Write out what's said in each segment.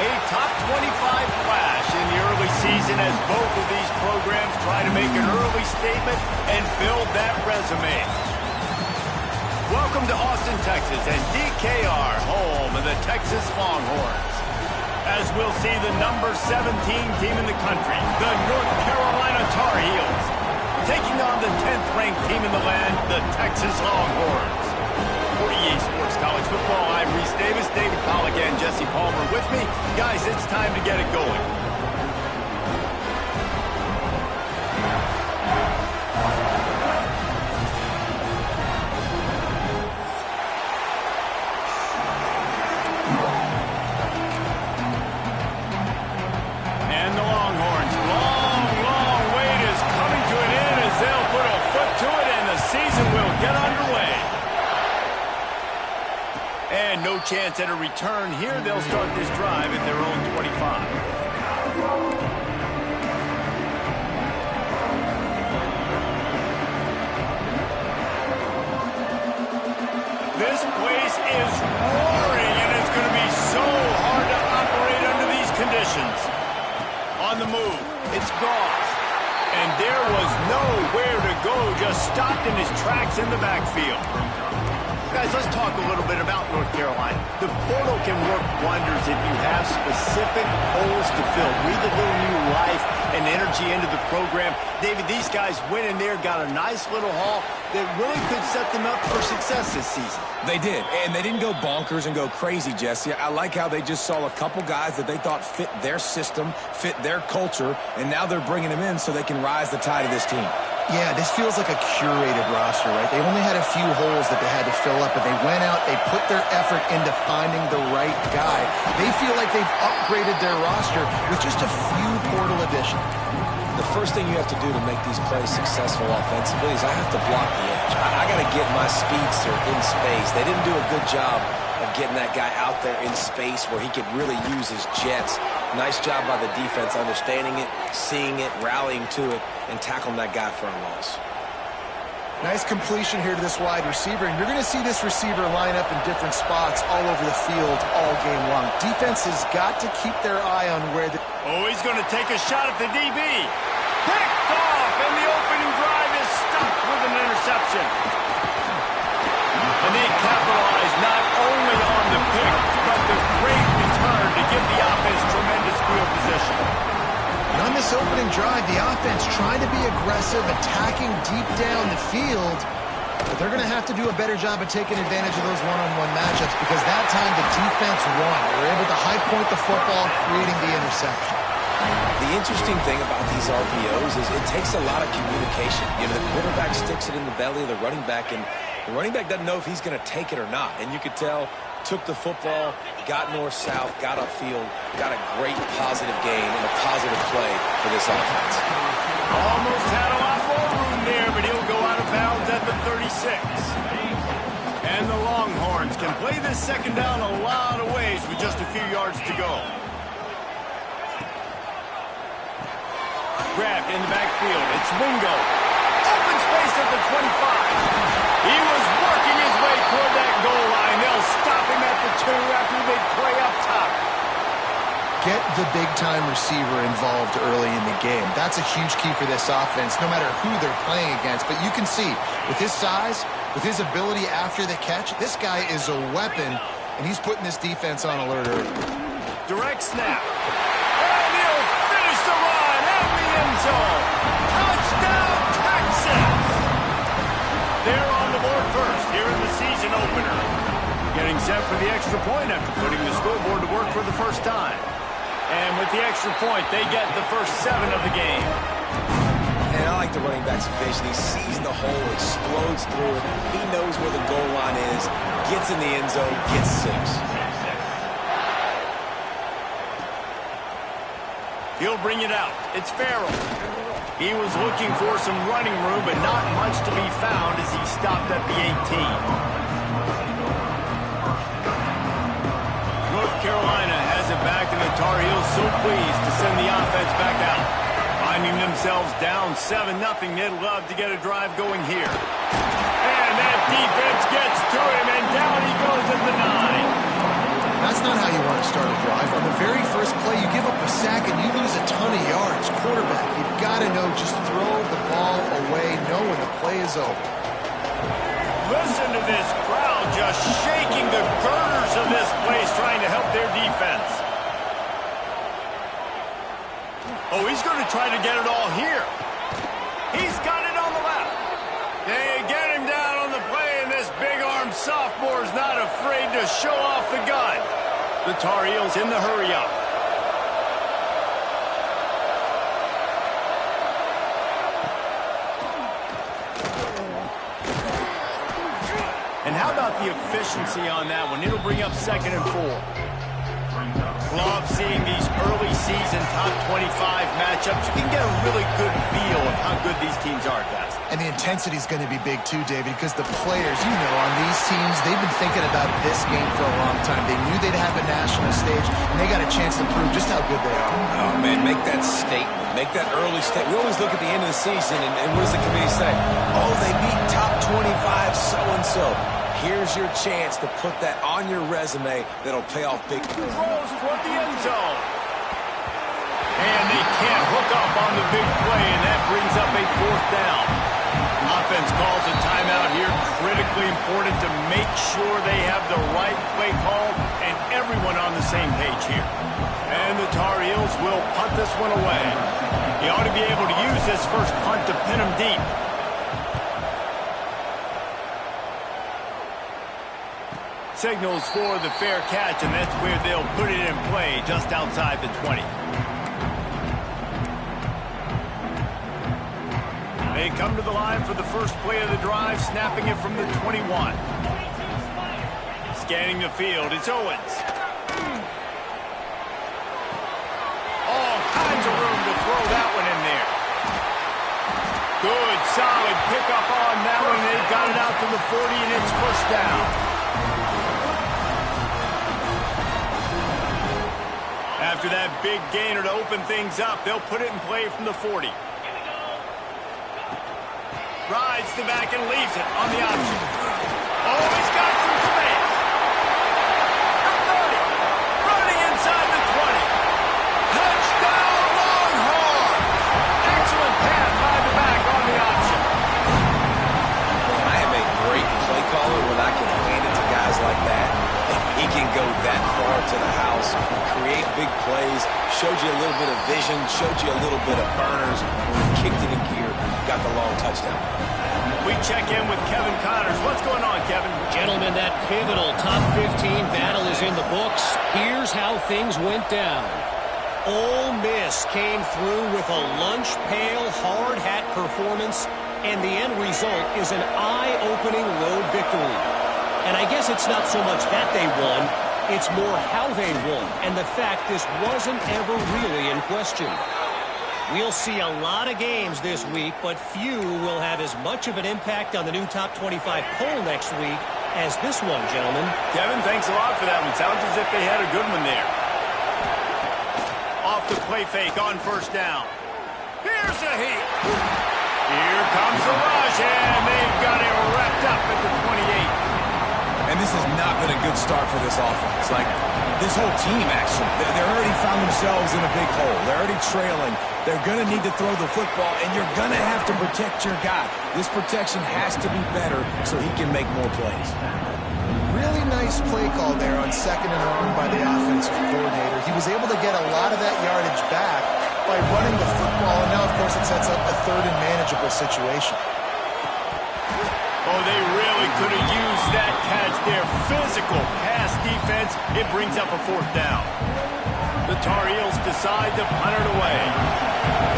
A top 25 flash in the early season as both of these programs try to make an early statement and build that resume. Welcome to Austin, Texas, and DKR, home of the Texas Longhorns. As we'll see the number 17 team in the country, the North Carolina Tar Heels, taking on the 10th-ranked team in the land, the Texas Longhorns. For EA Sports College Football, I'm Reese Davis, David Pollack, and Jesse Palmer with me. Guys, it's time to get it going. And the Longhorns' long wait is coming to an end as they'll put a foot to it and the season will get underway. And no chance at a return here. They'll start this drive at their own 25. This place is roaring, and it's going to be so hard to operate under these conditions. On the move, it's Goff. And there was nowhere to go, just stopped in his tracks in the backfield. Guys, let's talk a little bit about North Carolina. The portal can work wonders if you have specific holes to fill. Breathe a little new life and energy into the program. David, these guys went in there, got a nice little haul that really could set them up for success this season. They did, and they didn't go bonkers and go crazy, Jesse. I like how they just saw a couple guys that they thought fit their system, fit their culture, and now they're bringing them in so they can rise the tide of this team. Yeah, this feels like a curated roster, right? They only had a few holes that they had to fill up, but they went out, they put their effort into finding the right guy. They feel like they've upgraded their roster with just a few portal additions. The first thing you have to do to make these plays successful offensively is I have to block the edge. I got to get my speedster in space. They didn't do a good job of getting that guy out there in space where he could really use his jets. Nice job by the defense understanding it, seeing it, rallying to it, and tackling that guy for a loss. Nice completion here to this wide receiver, and you're going to see this receiver line up in different spots all over the field all game long. Defense has got to keep their eye on where the... Oh, he's going to take a shot at the DB. Picked off, and the opening drive is stopped with an interception. And they capitalize not only on the pick, but the great return to give the offense tremendous field position. And on this opening drive, the offense trying to be aggressive, attacking deep down the field, but they're going to have to do a better job of taking advantage of those one-on-one matchups because that time the defense won. They were able to high point the football, creating the interception. The interesting thing about these RPOs is it takes a lot of communication. You know, the quarterback sticks it in the belly of the running back, and the running back doesn't know if he's going to take it or not. And you could tell, took the football, got north-south, got upfield, got a great positive gain and a positive play for this offense. Almost had a lot more room there, but he'll go out of bounds at the 36. And the Longhorns can play this second down a lot of ways with just a few yards to go. Grabbed in the backfield. It's Wingo. Open space at the 25. He was working his way toward that goal line. They'll stop him at the 2 after the big play up top. Get the big-time receiver involved early in the game. That's a huge key for this offense, no matter who they're playing against. But you can see, with his size, with his ability after the catch, this guy is a weapon, and he's putting this defense on alert early. Direct snap. And he'll finish the run in the end zone. Touchdown, Texas! They're on the board first here in the season opener. Getting set for the extra point after putting the scoreboard to work for the first time. And with the extra point, they get the first 7 of the game. And I like the running back's vision. He sees the hole, explodes through it. He knows where the goal line is, gets in the end zone, gets 6. He'll bring it out. It's Farrell. He was looking for some running room, but not much to be found as he stopped at the 18. North Carolina has it back, and the Tar Heels so pleased to send the offense back out. Finding themselves down 7-0, they'd love to get a drive going here. And that defense gets to him, and down he goes at the 9. That's not how you want to start a drive. On the very first sack and you lose a ton of yards. Quarterback, you've got to know, just throw the ball away, know when the play is over. Listen to this crowd just shaking the girders of this place, trying to help their defense. Oh, he's going to try to get it all here. He's got it on the left. They get him down on the play, and this big-armed sophomore is not afraid to show off the gun. The Tar Heels in the hurry-up. And how about the efficiency on that one? It'll bring up 2nd and 4. Love seeing these early season top 25 matchups. You can get a really good feel of how good these teams are, guys. And the intensity is going to be big too, David, because the players, you know, on these teams, they've been thinking about this game for a long time. They knew they'd have a national stage, and they got a chance to prove just how good they are. Oh, man, make that statement. Make that early statement. We always look at the end of the season, and what does the committee say? Oh, they beat top 25 so-and-so. Here's your chance to put that on your resume that'll pay off big. Throws toward the end zone. And they can't hook up on the big play, and that brings up a 4th down. Offense calls a timeout here. Critically important to make sure they have the right play call and everyone on the same page here. And the Tar Heels will punt this one away. He ought to be able to use this first punt to pin him deep. Signals for the fair catch, and that's where they'll put it in play just outside the 20. They come to the line for the first play of the drive, snapping it from the 21. Scanning the field, it's Owens. All kinds of room to throw that one in there. Good, solid pickup on that one. They've got it out to the 40, and it's first down. After that big gainer to open things up, they'll put it in play from the 40. Rides the back and leaves it on the option. Oh, he's got some space. The 30. Running inside the 20. Touchdown, Longhorns. Excellent pass by the back on the option. Well, I am a great play caller when I can hand it to guys like that. He can go that far to the house, create big plays, showed you a little bit of vision, showed you a little bit of burners, kicked it in gear, got the long touchdown. We check in with Kevin Connors. What's going on, Kevin? Gentlemen, that pivotal top 15 battle is in the books. Here's how things went down. Ole Miss came through with a lunch pail hard hat performance, and the end result is an eye-opening road victory. And I guess it's not so much that they won, it's more how they won, and the fact this wasn't ever really in question. We'll see a lot of games this week, but few will have as much of an impact on the new top 25 poll next week as this one, gentlemen. Kevin, thanks a lot for that one. Sounds as if they had a good one there. Off the play fake on first down. Here's a heat. Here comes the rush, and they've got it wrapped up at the 28. And this has not been a good start for this offense. Like, this whole team, actually. They're already found themselves in a big hole. They're already trailing. They're going to need to throw the football, and you're going to have to protect your guy. This protection has to be better so he can make more plays. Really nice play call there on 2nd and long by the offensive coordinator. He was able to get a lot of that yardage back by running the football, and now, of course, it sets up a 3rd and manageable situation. Oh, they really could have used that catch there. Physical pass defense. It brings up a 4th down. The Tar Heels decide to punt it away.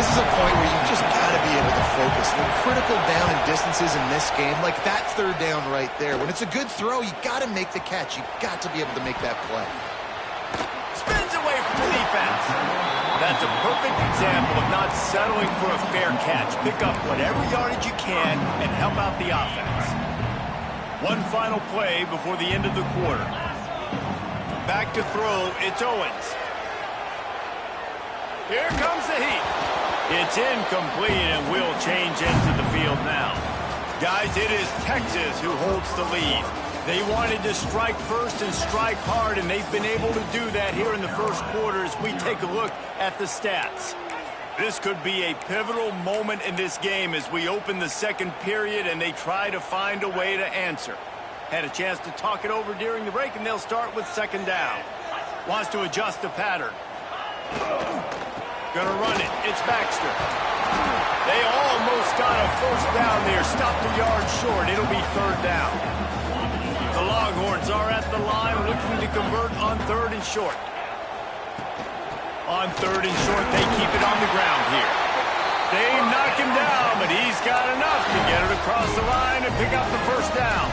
This is a point where you just got to be able to focus. The critical down and distances in this game, like that 3rd down right there. When it's a good throw, you got to make the catch. You got to be able to make that play. Spins away from the defense. That's a perfect example of not settling for a fair catch. Pick up whatever yardage you can and help out the offense. One final play before the end of the quarter. Back to throw, it's Owens. Here comes the heat. It's incomplete, and we'll change into the field now. Guys, it is Texas who holds the lead. They wanted to strike first and strike hard, and they've been able to do that here in the first quarter as we take a look at the stats. This could be a pivotal moment in this game as we open the second period and they try to find a way to answer. Had a chance to talk it over during the break, and they'll start with second down. Wants to adjust the pattern. Gonna run it. It's Baxter. They almost got a first down there. Stopped a yard short. It'll be third down. The Longhorns are at the line looking to convert on third and short. On third and short, they keep it on the ground here. They knock him down, but he's got enough to get it across the line and pick up the first down.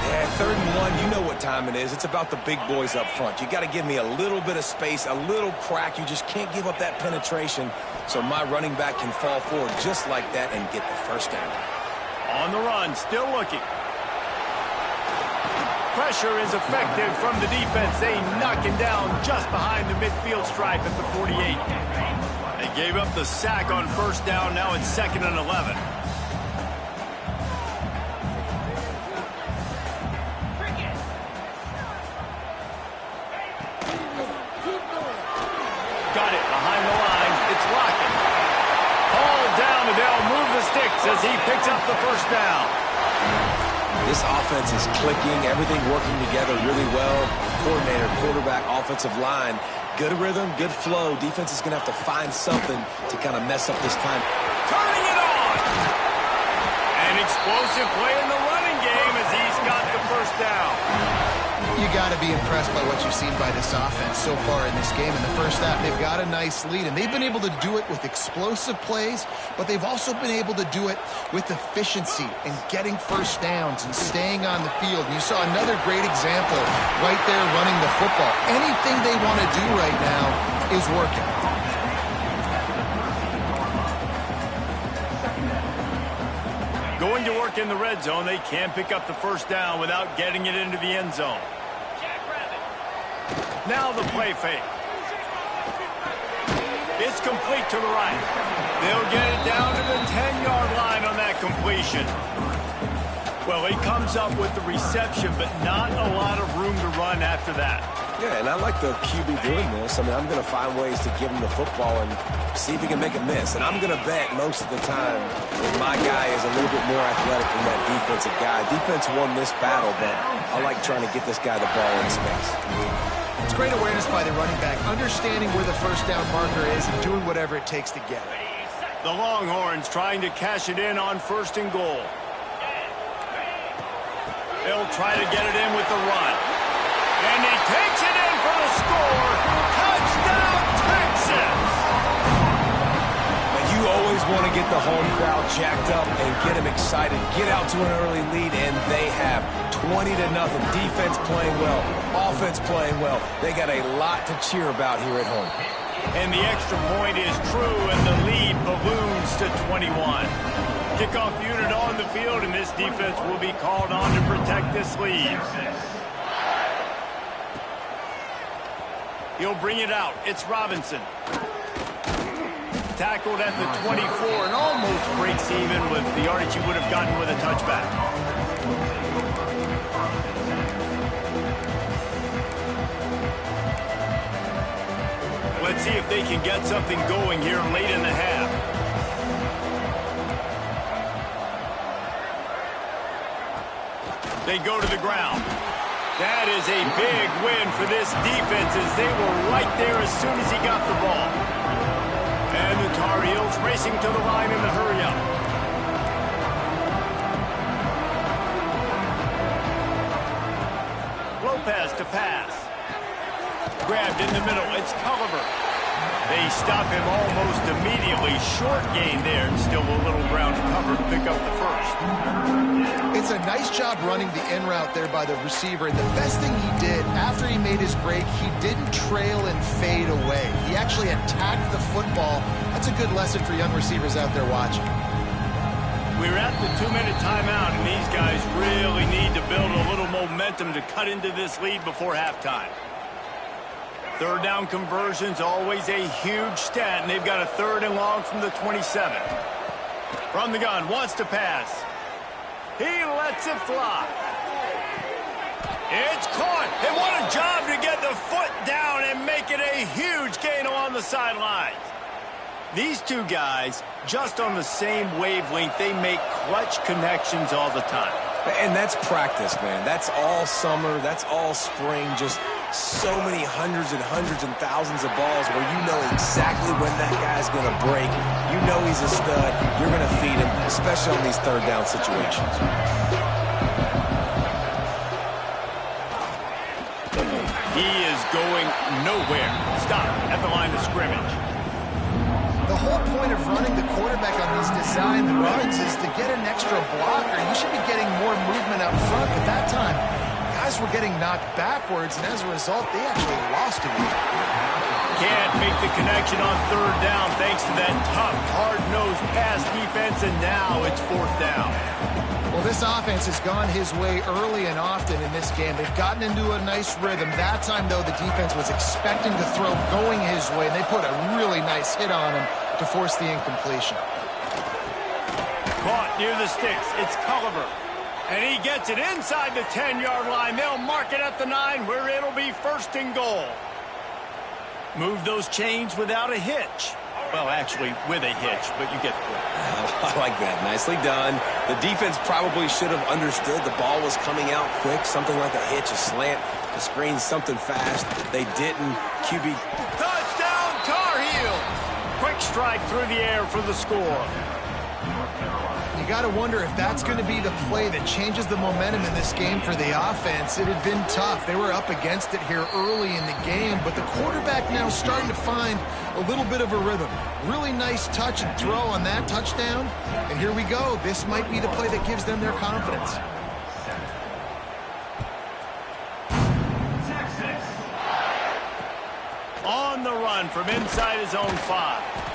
Yeah, 3rd and 1, you know what time it is. It's about the big boys up front. You got to give me a little bit of space, a little crack. You just can't give up that penetration so my running back can fall forward just like that and get the first down. On the run, still looking. Pressure is effective from the defense. They knock him down just behind the midfield stripe at the 48. They gave up the sack on first down. Now it's 2nd and 11. Got it behind the line. It's Lockett. Hauled down, and they'll move the sticks as he picks up the first down. This offense is clicking, everything working together really well. Coordinator, quarterback, offensive line, good rhythm, good flow. Defense is going to have to find something to kind of mess up this time. Turning it on! An explosive play in the running game as he's got the first down. You got to be impressed by what you've seen by this offense so far in this game. In the first half, they've got a nice lead, and they've been able to do it with explosive plays, but they've also been able to do it with efficiency and getting first downs and staying on the field. And you saw another great example right there running the football. Anything they want to do right now is working. Going to work in the red zone, they can pick up the first down without getting it into the end zone. Now the play fake. It's complete to the right. They'll get it down to the 10-yard line on that completion. Well, he comes up with the reception, but not a lot of room to run after that. Yeah, and I like the QB doing this. I mean, I'm going to find ways to give him the football and see if he can make a miss. And I'm going to bet most of the time that my guy is a little bit more athletic than that defensive guy. Defense won this battle, but I like trying to get this guy the ball in space. It's great awareness by the running back, understanding where the first down marker is and doing whatever it takes to get it. The Longhorns trying to cash it in on 1st and goal. They'll try to get it in with the run. And he takes it in for the score. Touchdown, Texas! And you always want to get the home crowd jacked up and get them excited. Get out to an early lead, and they have 20-0. Defense playing well, offense playing well. They got a lot to cheer about here at home. And the extra point is true, and the lead balloons to 21. Kickoff unit on the field, and this defense will be called on to protect this lead. He'll bring it out. It's Robinson. Tackled at the 24 and almost breaks even with the yardage he would have gotten with a touchback. Let's see if they can get something going here late in the half. They go to the ground. That is a big win for this defense as they were right there as soon as he got the ball. And the Tar Heels racing to the line in the hurry-up. Lopez to pass. Grabbed in the middle. It's Culliver. They stop him almost immediately. Short gain there, and still a little ground to cover to pick up the first. It's a nice job running the in route there by the receiver. And the best thing he did after he made his break, he didn't trail and fade away. He actually attacked the football. That's a good lesson for young receivers out there watching. We're at the 2-minute timeout, and these guys really need to build a little momentum to cut into this lead before halftime. Third down conversions, always a huge stat, and they've got a 3rd and long from the 27. From the gun, wants to pass. He lets it fly. It's caught, and what a job to get the foot down and make it a huge gain along the sidelines. These two guys, just on the same wavelength, they make clutch connections all the time. And that's practice, man. That's all summer. That's all spring. Just so many hundreds and thousands of balls where you know exactly when that guy's going to break. You know he's a stud. You're going to feed him, especially on these third down situations. He is going nowhere. Stop at the line of scrimmage. The whole point of running the quarterback on these designed runs is to get an extra blocker. You should be getting more movement up front, but that time, guys were getting knocked backwards, and as a result, they actually lost a week. Can't make the connection on third down thanks to that tough, hard-nosed pass defense, and now it's fourth down. Well, this offense has gone his way early and often in this game. They've gotten into a nice rhythm. That time, though, the defense was expecting to throw going his way, and they put a really nice hit on him to force the incompletion. Caught near the sticks. It's Culliver. And he gets it inside the 10-yard line. They'll mark it at the 9 where it'll be first and goal. Move those chains without a hitch. Well, actually, with a hitch, but you get the point. I like that. Nicely done. The defense probably should have understood the ball was coming out quick, something like a hitch, a slant, a screen, something fast. They didn't. QB. Touchdown, Tar Heels! Quick strike through the air for the score. You got to wonder if that's going to be the play that changes the momentum in this game for the offense. It had been tough. They were up against it here early in the game, but the quarterback now starting to find a little bit of a rhythm. Really nice touch and throw on that touchdown. And here we go. This might be the play that gives them their confidence. On the run from inside his own 5.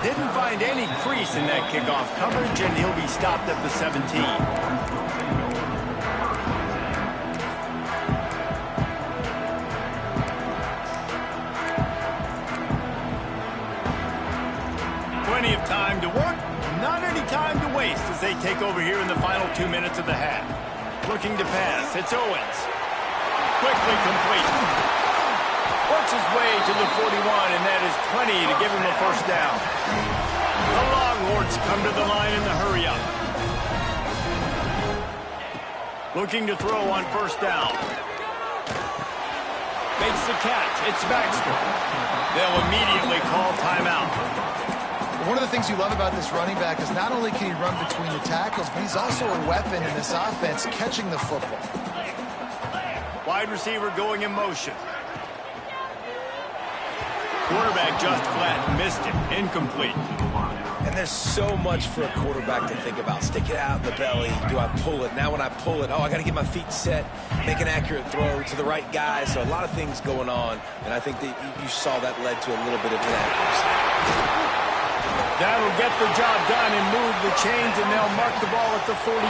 Didn't find any crease in that kickoff coverage, and he'll be stopped at the 17. 20 of time to work, not any time to waste as they take over here in the final 2 minutes of the half. Looking to pass, it's Owens. Quickly complete. Works his way to the 41, and that is plenty to give him a first down. The Longhorns come to the line in the hurry-up. Looking to throw on first down. Makes the catch. It's Baxter. They'll immediately call timeout. One of the things you love about this running back is not only can he run between the tackles, but he's also a weapon in this offense catching the football. Wide receiver going in motion. Quarterback just flat missed it. Incomplete. And there's so much for a quarterback to think about. Stick it out in the belly. Do I pull it? Now when I pull it, oh, I got to get my feet set, make an accurate throw to the right guy. So a lot of things going on, and I think that you saw that led to a little bit of inaccuracy. That'll get the job done and move the chains, and they'll mark the ball at the 45.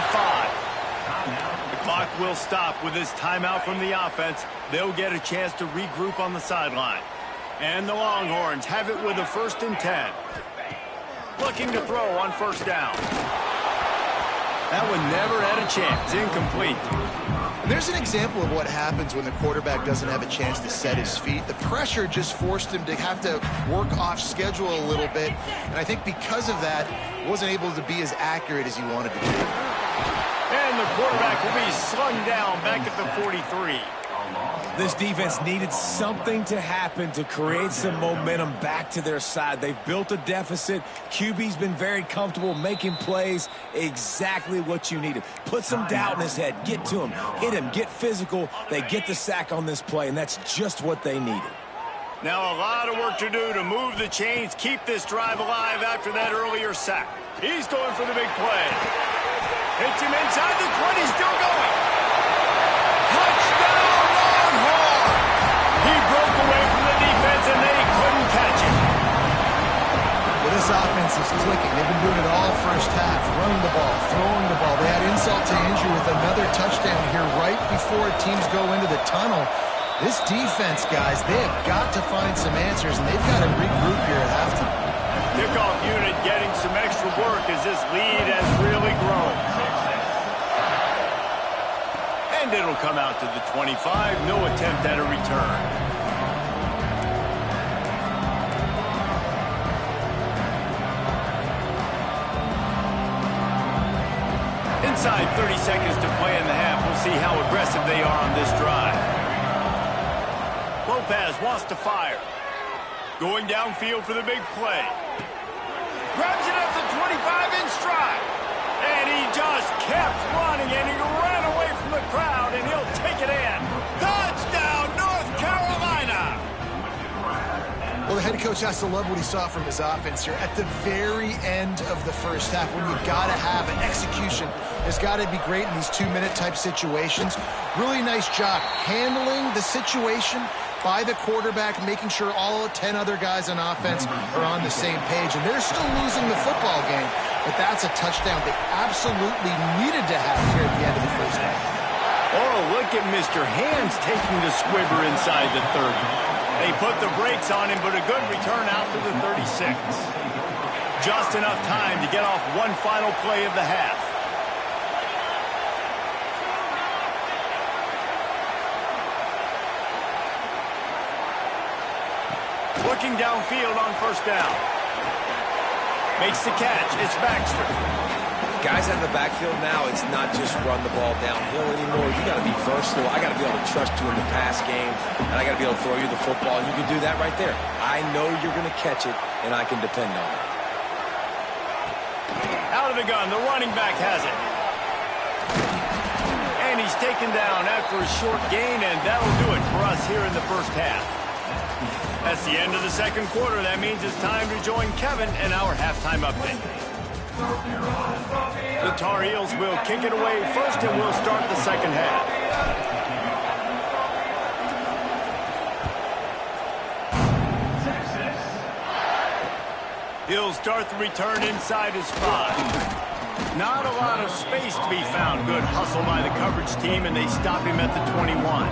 The clock will stop with this timeout from the offense. They'll get a chance to regroup on the sideline. And the Longhorns have it with a 1st and 10. Looking to throw on first down. That one never had a chance. Incomplete. And there's an example of what happens when the quarterback doesn't have a chance to set his feet. The pressure just forced him to have to work off schedule a little bit. And I think because of that, he wasn't able to be as accurate as he wanted to be. And the quarterback will be slung down back at the 43. This defense needed something to happen to create some momentum back to their side. They've built a deficit. QB's been very comfortable making plays. Exactly what you needed. Put some doubt in his head. Get to him. Hit him. Get physical. They get the sack on this play, and that's just what they needed. Now a lot of work to do to move the chains, keep this drive alive after that earlier sack. He's going for the big play. Hits him inside the 20, still going. Touchdown! He broke away from the defense, and they couldn't catch him. Well, this offense is clicking. They've been doing it all first half, running the ball, throwing the ball. They had insult to injury with another touchdown here right before teams go into the tunnel. This defense, guys, they have got to find some answers, and they've got to regroup here at halftime. Kickoff unit getting some extra work as this lead has really grown. And And it'll come out to the 25. No attempt at a return. Inside 30 seconds to play in the half. We'll see how aggressive they are on this drive. Lopez wants to fire. Going downfield for the big play. Grabs it at the 25 in stride. And he just kept running, and he ran away from the crowd, and he'll take it in. Touchdown, North Carolina! Well, the head coach has to love what he saw from his offense here at the very end of the first half, when you got to have an execution. Has got to be great in these 2-minute type situations. Really nice job handling the situation by the quarterback, making sure all 10 other guys on offense are on the same page. And they're still losing the football game, but that's a touchdown they absolutely needed to have here at the end of the first half. Oh, look at Mr. Hands taking the squibber inside the 30. They put the brakes on him, but a good return out to the 36. Just enough time to get off one final play of the half. Looking downfield on first down. Makes the catch. It's Baxter. Guys out in the backfield now, it's not just run the ball downhill anymore. You got to be versatile. I got to be able to trust you in the pass game, and I got to be able to throw you the football, and you can do that right there. I know you're going to catch it, and I can depend on it. Out of the gun, the running back has it. And he's taken down after a short gain, and that'll do it for us here in the first half. That's the end of the second quarter. That means it's time to join Kevin in our halftime update. The Tar Heels will kick it away first, and we'll start the second half. He'll start the return inside his 5. Not a lot of space to be found. Good hustle by the coverage team, and they stop him at the 21.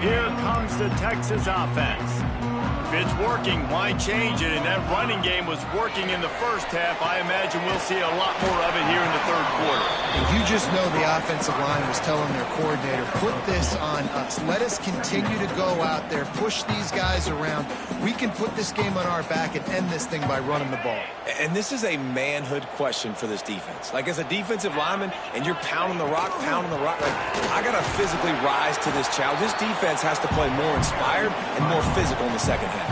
Here comes the Texas offense. If it's working, why change it? And that running game was working in the first half. I imagine we'll see a lot more of it here in the third quarter. And you just know the offensive line was telling their coordinator, put this on us. Let us continue to go out there, push these guys around. We can put this game on our back and end this thing by running the ball. And this is a manhood question for this defense. Like, as a defensive lineman, and you're pounding the rock, like, I got to physically rise to this challenge. This defense has to play more inspired and more physical in the second half.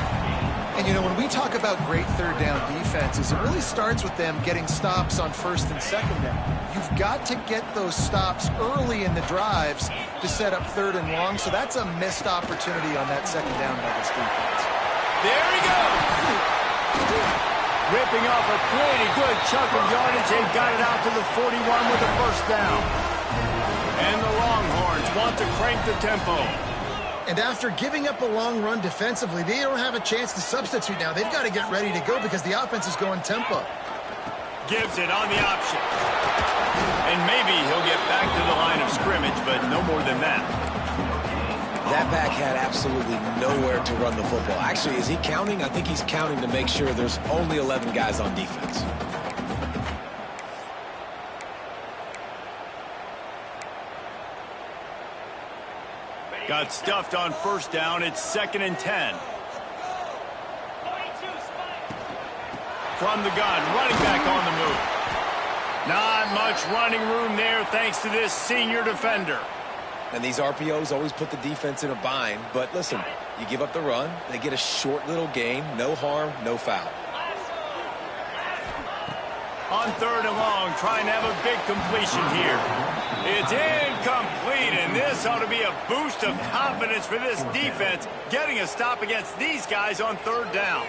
And, you know, when we talk about great third down defenses, it really starts with them getting stops on first and second down. You've got to get those stops early in the drives to set up third and long, so that's a missed opportunity on that second down by this defense. There he goes! Ripping off a pretty good chunk of yardage. They've got it out to the 41 with a first down. And the Longhorns want to crank the tempo. And after giving up a long run defensively, they don't have a chance to substitute now. They've got to get ready to go because the offense is going tempo. Gives it on the option. And maybe he'll get back to the line of scrimmage, but no more than that. That back had absolutely nowhere to run the football. Actually, is he counting? I think he's counting to make sure there's only 11 guys on defense. Got stuffed on first down. It's 2nd and 10. From the gun, running back on the move. Not much running room there thanks to this senior defender. And these RPOs always put the defense in a bind. But listen, you give up the run, they get a short little gain, no harm, no foul. On 3rd and long, trying to have a big completion here. It's incomplete, and this ought to be a boost of confidence for this defense, getting a stop against these guys on 3rd down.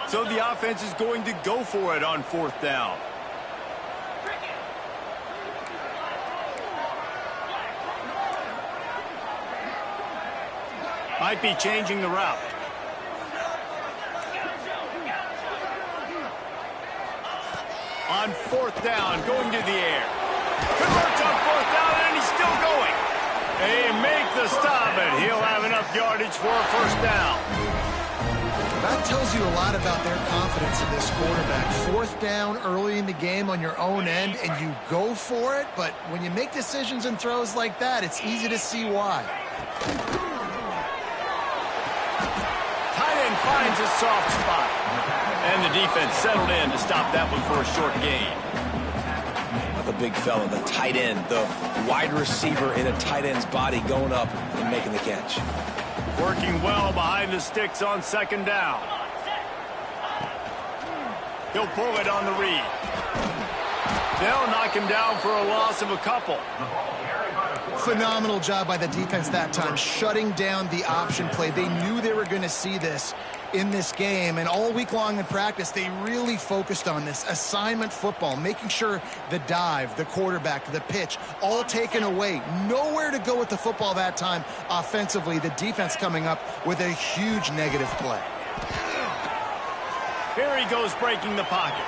So the offense is going to go for it on 4th down. Might be changing the route. On 4th down, going to the air. Converts on 4th down, and he's still going. They make the stop, and he'll have enough yardage for a first down. That tells you a lot about their confidence in this quarterback. Fourth down early in the game on your own end, and you go for it, but when you make decisions and throws like that, it's easy to see why. Tight end finds a soft spot. And the defense settled in to stop that one for a short gain. The big fella, the tight end, the wide receiver in a tight end's body going up and making the catch. Working well behind the sticks on second down. He'll pull it on the read. They'll knock him down for a loss of a couple. Phenomenal job by the defense that time, shutting down the option play. They knew they were going to see this in this game, and all week long in practice, they really focused on this assignment football, making sure the dive, the quarterback, the pitch, all taken away. Nowhere to go with the football that time offensively. The defense coming up with a huge negative play. Here he goes breaking the pocket.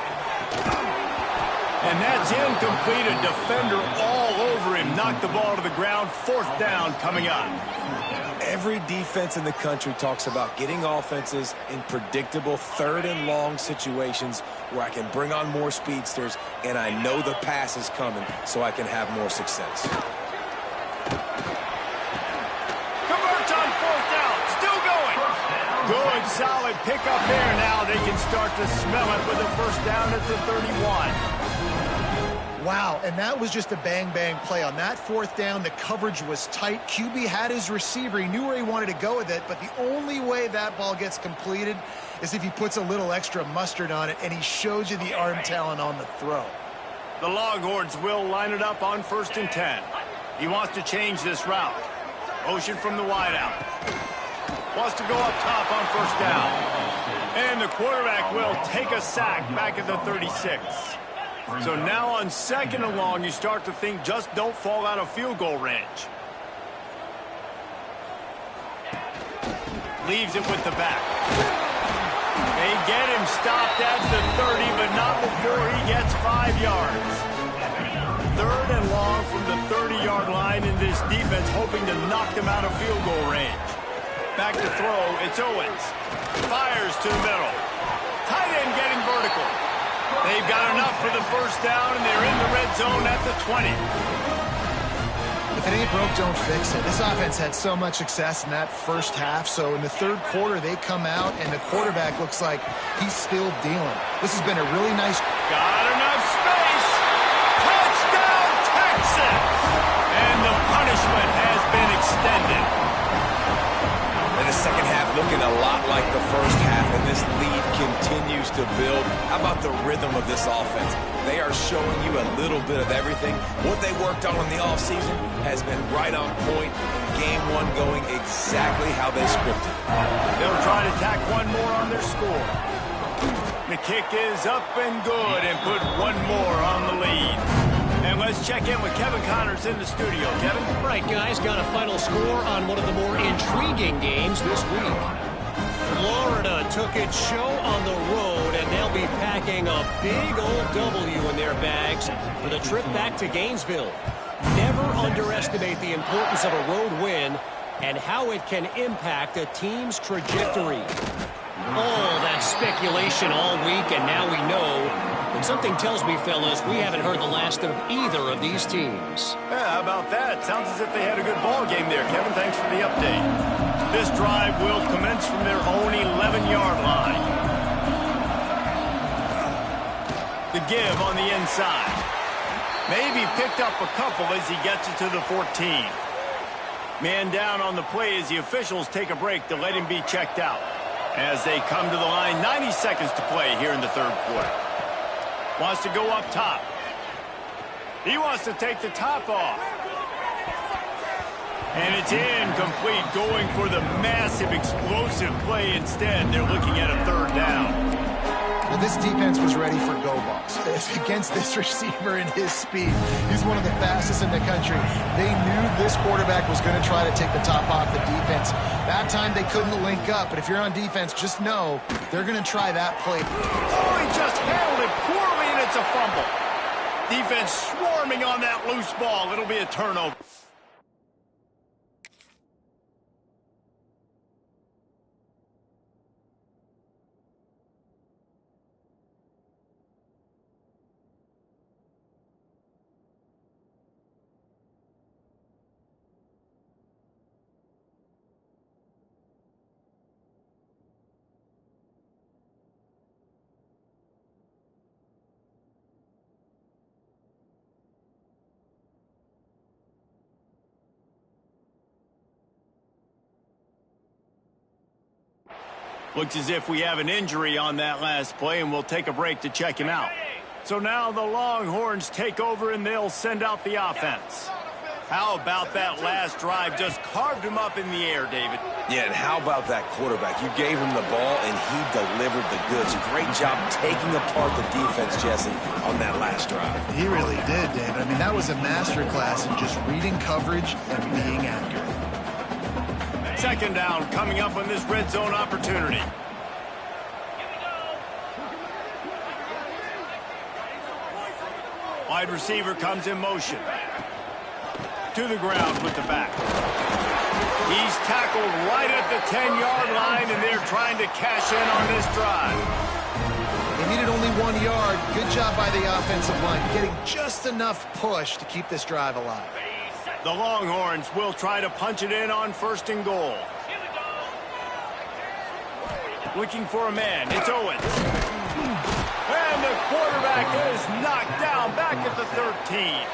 And that's incomplete. A defender all over him. Knocked the ball to the ground. Fourth down coming up. Every defense in the country talks about getting offenses in predictable third and long situations where I can bring on more speedsters and I know the pass is coming so I can have more success. Converts on fourth down. Still going. Good, solid pickup there. Now they can start to smell it with a first down at the 31. Wow, and that was just a bang-bang play. On that fourth down, the coverage was tight. QB had his receiver. He knew where he wanted to go with it, but the only way that ball gets completed is if he puts a little extra mustard on it, and he shows you the arm talent on the throw. The Longhorns will line it up on 1st and 10. He wants to change this route. Motion from the wideout. Wants to go up top on first down. And the quarterback will take a sack back at the 36. So now on 2nd and long, you start to think just don't fall out of field goal range. Leaves it with the back. They get him stopped at the 30, but not before he gets 5 yards. 3rd and long from the 30-yard line, in this defense hoping to knock them out of field goal range. Back to throw, it's Owens. Fires to the middle. Tight end getting vertical. They've got enough for the first down, and they're in the red zone at the 20. If it ain't broke, don't fix it. This offense had so much success in that first half, so in the third quarter, they come out, and the quarterback looks like he's still dealing. This has been a really nice... Got enough space. Touchdown, Texas! And the punishment has been extended. And the second half looking a lot like the first half, and this lead continues to build. How about the rhythm of this offense? They are showing you a little bit of everything. What they worked on in the offseason has been right on point. Game one going exactly how they scripted. They'll try to tack one more on their score. The kick is up and good, and put one more on the lead. And let's check in with Kevin Connors in the studio. Kevin? Right, guys, got a final score on one of the more intriguing games this week. Florida took its show on the road, and they'll be packing a big old W in their bags for the trip back to Gainesville. Never underestimate the importance of a road win and how it can impact a team's trajectory. All that speculation all week, and now we know. And something tells me, fellas, we haven't heard the last of either of these teams. Yeah, how about that? Sounds as if they had a good ball game there, Kevin. Thanks for the update. This drive will commence from their own 11-yard line. The give on the inside. Maybe picked up a couple as he gets it to the 14. Man down on the play as the officials take a break to let him be checked out. As they come to the line, 90 seconds to play here in the third quarter. Wants to go up top. He wants to take the top off. And it's incomplete, going for the massive explosive play instead. They're looking at a third down. Well, this defense was ready for go balls against this receiver and his speed. He's one of the fastest in the country. They knew this quarterback was going to try to take the top off the defense. That time they couldn't link up, but if you're on defense, just know they're going to try that play. Oh, he just handled it poorly, and it's a fumble. Defense swarming on that loose ball. It'll be a turnover. Looks as if we have an injury on that last play, and we'll take a break to check him out. So now the Longhorns take over, and they'll send out the offense. How about that last drive? Just carved him up in the air, David. Yeah, and how about that quarterback? You gave him the ball, and he delivered the goods. Great job taking apart the defense, Jesse, on that last drive. He really did, David. I mean, that was a masterclass in just reading coverage and being accurate. Second down coming up on this red zone opportunity. Wide receiver comes in motion. To the ground with the back. He's tackled right at the 10-yard line, and they're trying to cash in on this drive. They needed only 1 yard. Good job by the offensive line, getting just enough push to keep this drive alive. The Longhorns will try to punch it in on 1st and goal. Looking for a man. It's Owens. And the quarterback is knocked down back at the 13.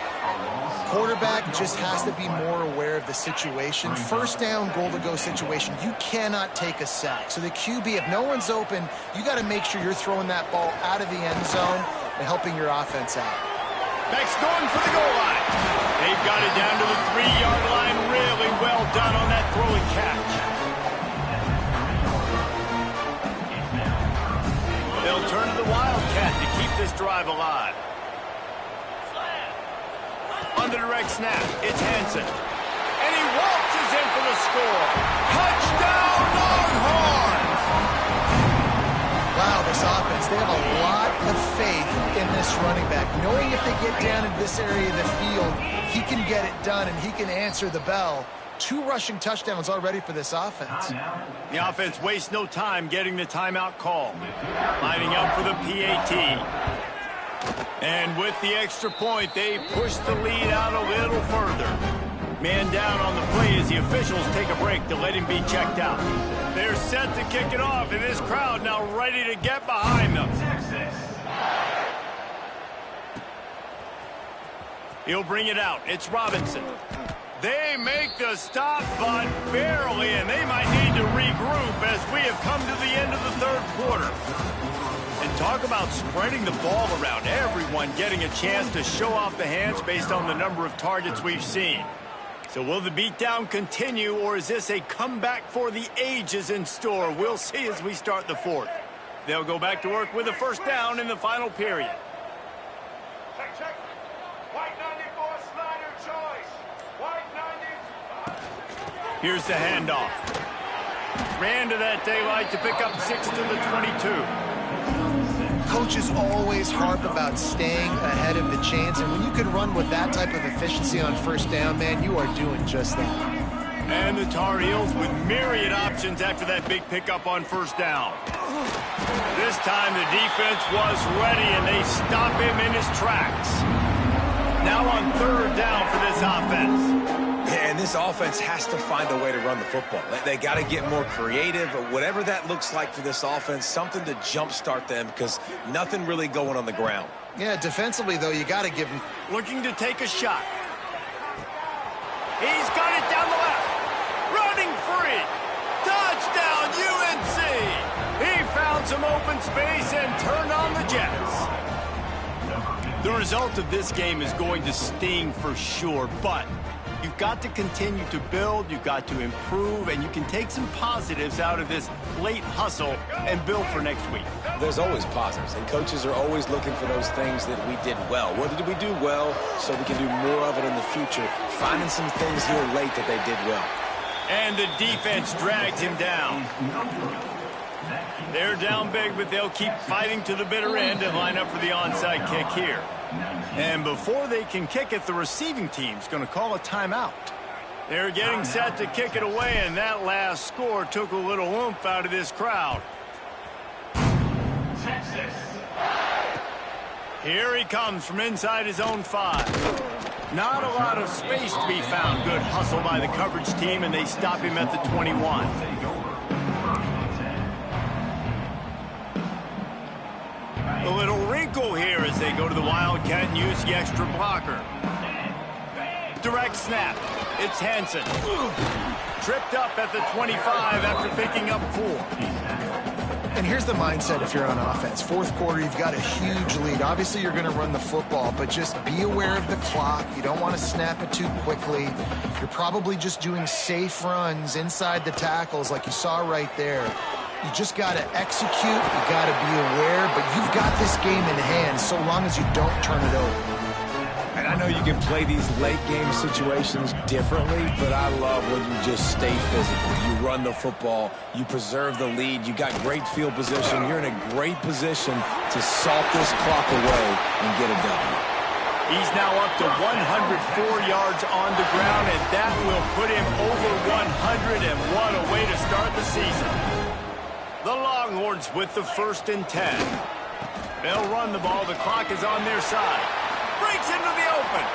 Quarterback just has to be more aware of the situation. First down, goal-to-go situation. You cannot take a sack. So the QB, if no one's open, you got to make sure you're throwing that ball out of the end zone and helping your offense out. Beck's going for the goal line. They've got it down to the 3-yard line. Really well done on that throw and catch. They'll turn to the Wildcat to keep this drive alive. On the direct snap, it's Hansen. And he waltzes in for the score. Touchdown, Longhorns! Wow, this offense, they have a lot of faith in this running back. Knowing if they get down in this area of the field, he can get it done and he can answer the bell. 2 rushing touchdowns already for this offense. The offense wastes no time getting the timeout call. Lining up for the PAT. And with the extra point, they push the lead out a little further. Man down on the play as the officials take a break to let him be checked out. They're set to kick it off, and this crowd now ready to get behind them. He'll bring it out. It's Robinson. They make the stop, but barely, and they might need to regroup as we have come to the end of the 3rd quarter. And talk about spreading the ball around. Everyone getting a chance to show off the hands based on the number of targets we've seen. So will the beatdown continue, or is this a comeback for the ages in store? We'll see as we start the 4th. They'll go back to work with a 1st down in the final period. Check. White 94, Snyder choice. White 90. Here's the handoff. Ran to that daylight to pick up 6 to the 22. Coaches always harp about staying ahead of the chains, and when you can run with that type of efficiency on 1st down, man, you are doing just that. And the Tar Heels with myriad options after that big pickup on 1st down. This time the defense was ready, and they stop him in his tracks. Now on 3rd down for this offense. And this offense has to find a way to run the football. They got to get more creative, whatever that looks like for this offense, something to jumpstart them because nothing really going on the ground. Yeah, defensively, though, you got to give them. Looking to take a shot. He's got it down the left. Running free. Touchdown, UNC. He found some open space and turned on the Jets. The result of this game is going to sting for sure, but you've got to continue to build, you've got to improve, and you can take some positives out of this late hustle and build for next week. There's always positives, and coaches are always looking for those things that we did well. What did we do well so we can do more of it in the future? Finding some things here late that they did well. And the defense drags him down. They're down big, but they'll keep fighting to the bitter end and line up for the onside kick here. And before they can kick it, the receiving team's going to call a timeout. They're getting set to kick it away, and that last score took a little oomph out of this crowd. Texas. Here he comes from inside his own 5. Not a lot of space to be found. Good hustle by the coverage team, and they stop him at the 21. A little wrinkle here as they go to the Wildcat and use the extra blocker. Direct snap. It's Hansen. Tripped up at the 25 after picking up 4. And here's the mindset if you're on offense. Fourth quarter, you've got a huge lead. Obviously, you're going to run the football, but just be aware of the clock. You don't want to snap it too quickly. You're probably just doing safe runs inside the tackles like you saw right there. You just got to execute. You got to be aware, but you've got this game in hand so long as you don't turn it over. And I know you can play these late-game situations differently, but I love when you just stay physical. You run the football. You preserve the lead. You got great field position. You're in a great position to salt this clock away and get it done. He's now up to 104 yards on the ground, and that will put him over 100, and what a way to start the season. The Longhorns with the 1st and 10. They'll run the ball. The clock is on their side. Breaks into the open.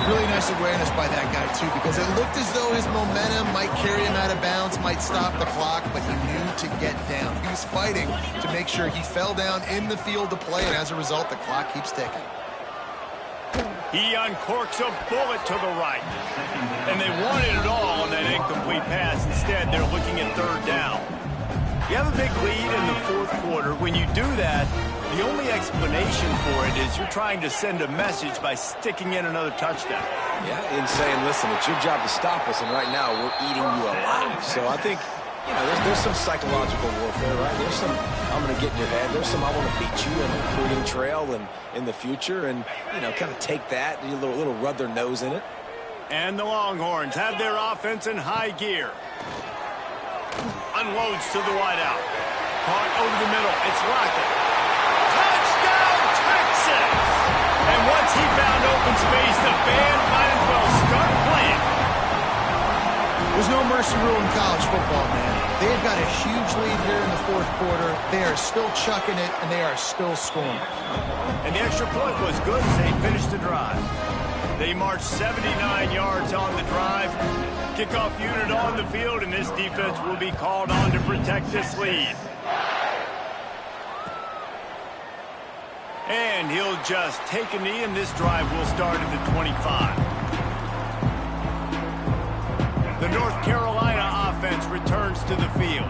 Really nice awareness by that guy, too, because it looked as though his momentum might carry him out of bounds, might stop the clock, but he knew to get down. He was fighting to make sure he fell down in the field to play, and as a result, the clock keeps ticking. He uncorks a bullet to the right. And they wanted it all on that incomplete pass. Instead, they're looking at 3rd down. You have a big lead in the 4th quarter. When you do that, the only explanation for it is you're trying to send a message by sticking in another touchdown. Yeah, and saying, listen, it's your job to stop us, and right now we're eating you alive. So I think, you know, there's some psychological warfare, right? There's some, I'm going to get in your head. There's some, I want to beat you on the recruiting trail and in the future, and, you know, kind of take that, a little rub their nose in it. And the Longhorns have their offense in high gear. Unloads to the wideout. Caught over the middle. It's Lockett. Touchdown, Texas! And once he found open space, the band might as well start playing. There's no mercy rule in college football, man. They've got a huge lead here in the 4th quarter. They are still chucking it, and they are still scoring. And the extra point was good as they finished the drive. They marched 79 yards on the drive. Kickoff unit on the field, and this defense will be called on to protect this lead. And he'll just take a knee, and this drive will start at the 25. The North Carolina offense returns to the field.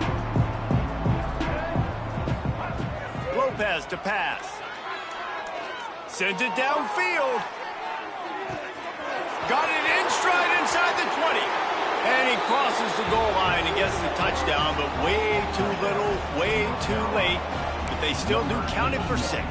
Lopez to pass. Sends it downfield. Got it in stride inside the 20. And he crosses the goal line and gets the touchdown, but way too little, way too late. But they still do count it for 6.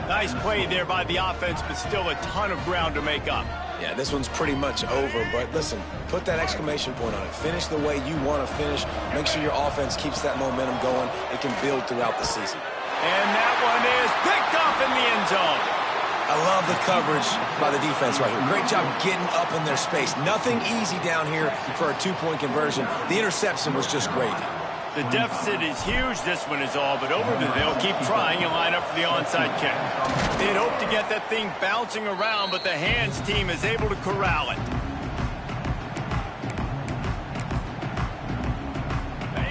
Nice play there by the offense, but still a ton of ground to make up. Yeah, this one's pretty much over, but listen, put that exclamation point on it. Finish the way you want to finish. Make sure your offense keeps that momentum going. It can build throughout the season. And that one is picked up in the end zone. I love the coverage by the defense right here. Great job getting up in their space. Nothing easy down here for a 2-point conversion. The interception was just gravy. The deficit is huge. This one is all but over, but they'll keep trying and line up for the onside kick. They'd hope to get that thing bouncing around, but the hands team is able to corral it.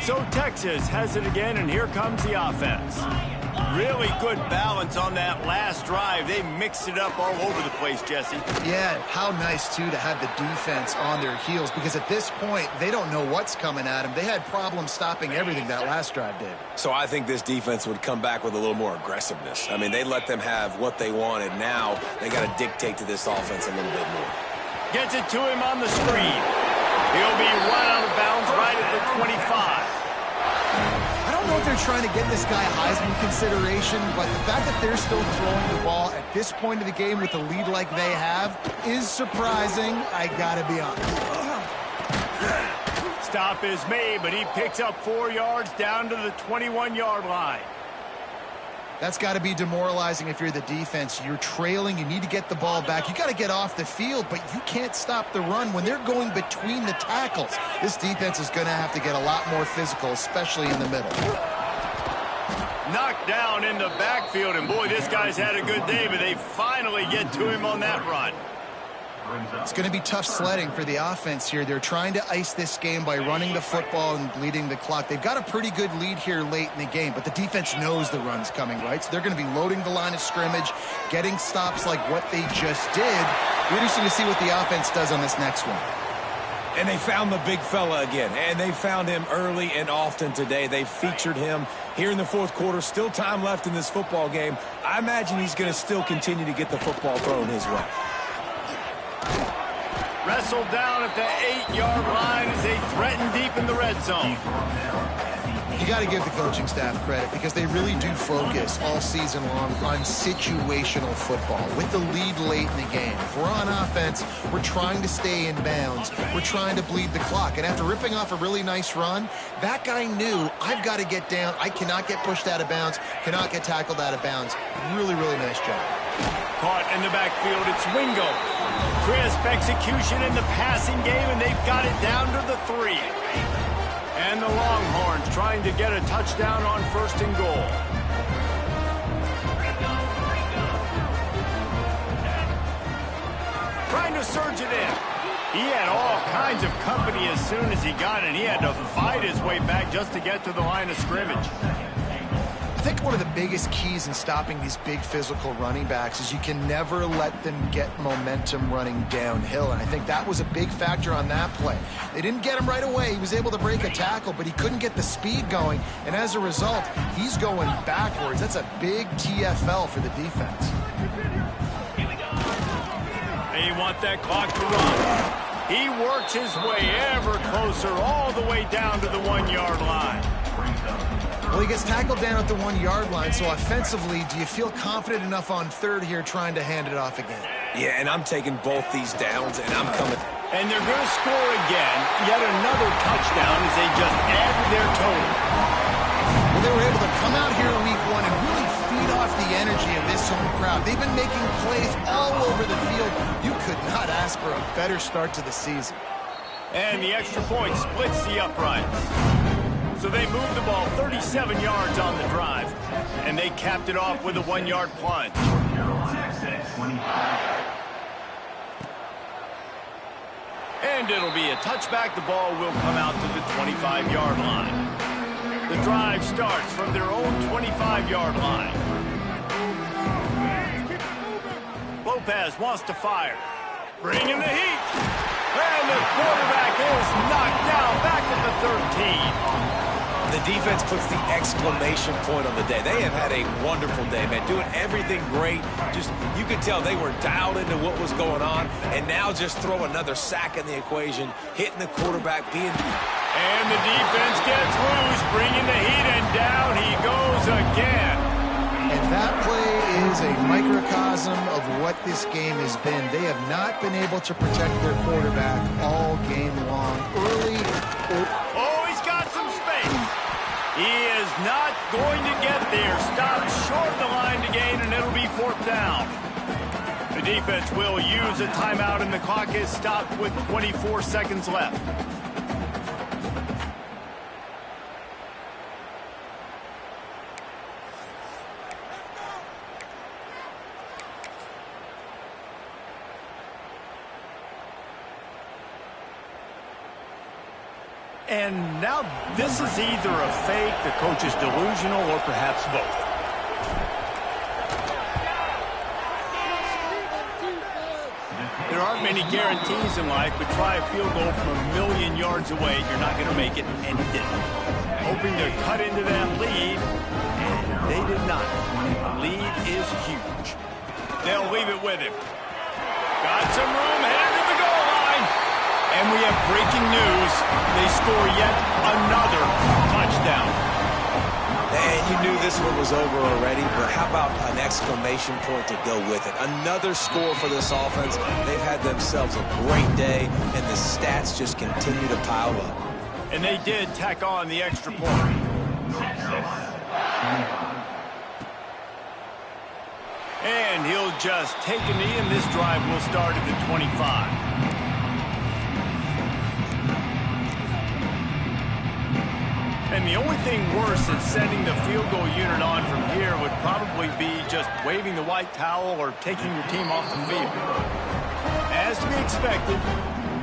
So Texas has it again, and here comes the offense. Really good balance on that last drive. They mixed it up all over the place, Jesse. Yeah, how nice, too, to have the defense on their heels, because at this point, they don't know what's coming at them. They had problems stopping everything that last drive, David. So I think this defense would come back with a little more aggressiveness. I mean, they let them have what they wanted. Now they got to dictate to this offense a little bit more. Gets it to him on the screen. He'll be right out of bounds right at the 25. I don't know if they're trying to get this guy Heisman consideration, but the fact that they're still throwing the ball at this point of the game with a lead like they have is surprising, I gotta be honest. Stop is made, but he picks up 4 yards down to the 21-yard line. That's got to be demoralizing if you're the defense. You're trailing. You need to get the ball back. You got to get off the field, but you can't stop the run when they're going between the tackles. This defense is going to have to get a lot more physical, especially in the middle. Knocked down in the backfield, and boy, this guy's had a good day, but they finally get to him on that run. It's going to be tough sledding for the offense here. They're trying to ice this game by running the football and bleeding the clock. They've got a pretty good lead here late in the game, but the defense knows the run's coming, right? So they're going to be loading the line of scrimmage, getting stops like what they just did. Be interesting to see what the offense does on this next one. And they found the big fella again, and they found him early and often today. They featured him here in the fourth quarter. Still time left in this football game. I imagine he's going to still continue to get the football thrown his way. Wrestled down at the 8-yard line as they threaten deep in the red zone. You got to give the coaching staff credit because they really do focus all season long on situational football. With the lead late in the game, if we're on offense, we're trying to stay in bounds. We're trying to bleed the clock. And after ripping off a really nice run, that guy knew, I've got to get down. I cannot get pushed out of bounds, cannot get tackled out of bounds. Really, really nice job. Caught in the backfield, it's Wingo. Crisp execution in the passing game, and they've got it down to the 3. And the Longhorns trying to get a touchdown on 1st and goal. Trying to surge it in. He had all kinds of company as soon as he got it. He had to fight his way back just to get to the line of scrimmage. I think one of the biggest keys in stopping these big physical running backs is you can never let them get momentum running downhill, and I think that was a big factor on that play. They didn't get him right away. He was able to break a tackle, but he couldn't get the speed going, and as a result, he's going backwards. That's a big TFL for the defense. They want that clock to run. He works his way ever closer all the way down to the 1-yard line. Well, he gets tackled down at the 1-yard line, so offensively, do you feel confident enough on 3rd here trying to hand it off again? Yeah, and I'm taking both these downs, and I'm coming. And they're going to score again, yet another touchdown as they just add to their total. Well, they were able to come out here in week 1 and really feed off the energy of this home crowd. They've been making plays all over the field. You could not ask for a better start to the season. And the extra point splits the uprights. So they moved the ball 37 yards on the drive, and they capped it off with a 1-yard plunge. And it'll be a touchback. The ball will come out to the 25-yard line. The drive starts from their own 25-yard line. Lopez wants to fire. Bringing the heat. And the quarterback is knocked down back at the 13. The defense puts the exclamation point on the day. They have had a wonderful day, man. Doing everything great. Just, you could tell they were dialed into what was going on. And now just throw another sack in the equation, hitting the quarterback, being... And the defense gets loose, bringing the heat, and down he goes again. And that play is a microcosm of what this game has been. They have not been able to protect their quarterback all game long. Early... Oh, he's got some space. He is not going to get there. Stopped short of the line to gain, and it'll be 4th down. The defense will use a timeout, and the clock is stopped with 24 seconds left. And now this is either a fake, the coach is delusional, or perhaps both. There aren't many guarantees in life, but try a field goal from a million yards away, you're not going to make it, and he didn't. Hoping to cut into that lead, and they did not. The lead is huge. They'll leave it with him. Got some room, headed to the goal line. And we have breaking news. They score yet another touchdown. And you knew this one was over already, but how about an exclamation point to go with it? Another score for this offense. They've had themselves a great day, and the stats just continue to pile up. And they did tack on the extra point. And he'll just take a knee, and this drive will start at the 25. And the only thing worse than sending the field goal unit on from here would probably be just waving the white towel or taking your team off the field. As to be expected,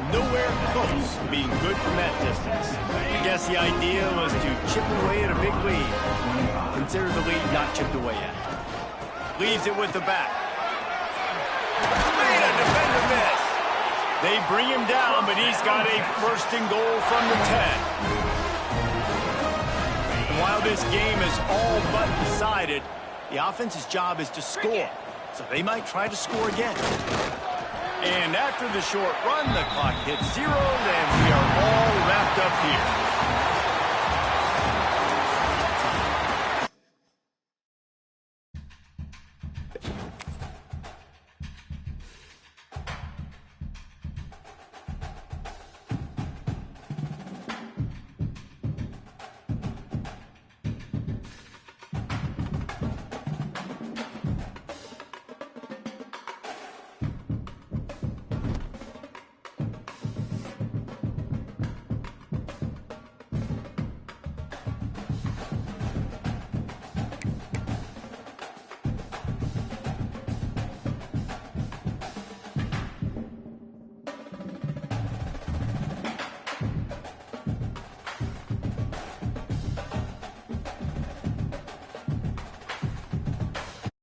nowhere close to being good from that distance. I guess the idea was to chip away at a big lead. Consider the lead not chipped away at. Leaves it with the back. Made a defender miss. They bring him down, but he's got a first and goal from the 10. And while this game is all but decided, the offense's job is to score. So they might try to score again. And after the short run, the clock hits 0, and we are all wrapped up here.